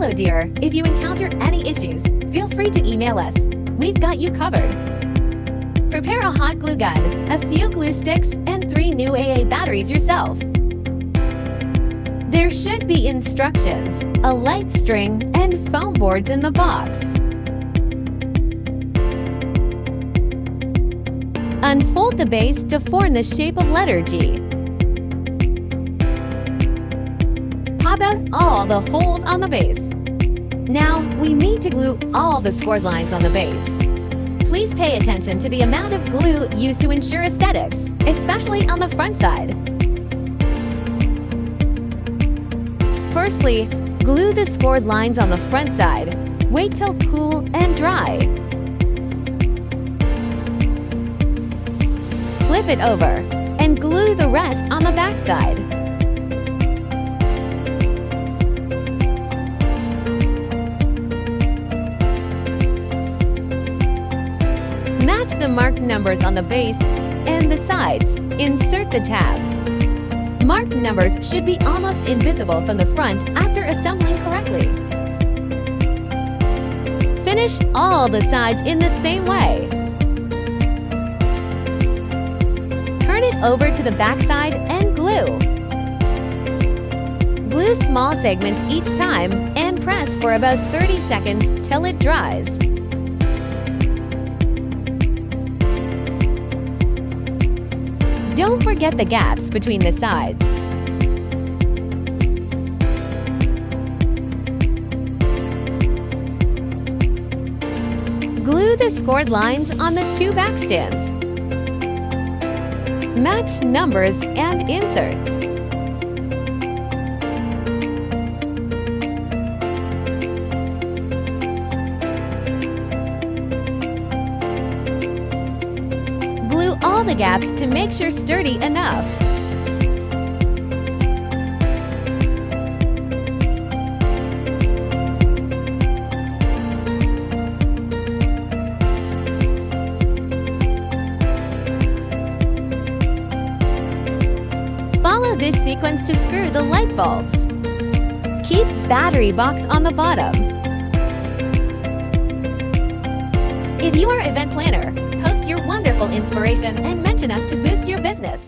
Hello dear, if you encounter any issues, feel free to email us. We've got you covered. Prepare a hot glue gun, a few glue sticks, and 3 new AA batteries yourself. There should be instructions, a light string, and foam boards in the box. Unfold the base to form the shape of letter G. Pop out all the holes on the base. Now, we need to glue all the scored lines on the base. Please pay attention to the amount of glue used to ensure aesthetics, especially on the front side. Firstly, glue the scored lines on the front side. Wait till cool and dry. Flip it over and glue the rest on the back side. Match the marked numbers on the base and the sides. Insert the tabs. Marked numbers should be almost invisible from the front after assembling correctly. Finish all the sides in the same way. Turn it over to the back side and glue. Glue small segments each time and press for about 30 seconds till it dries. Don't forget the gaps between the sides. Glue the scored lines on the 2 back stands. Match numbers and inserts. Glue all the gaps to make sure sturdy enough. Follow this sequence to screw the light bulbs. Keep battery box on the bottom. If you are an event planner, post your wonderful inspiration and mention us to boost your business.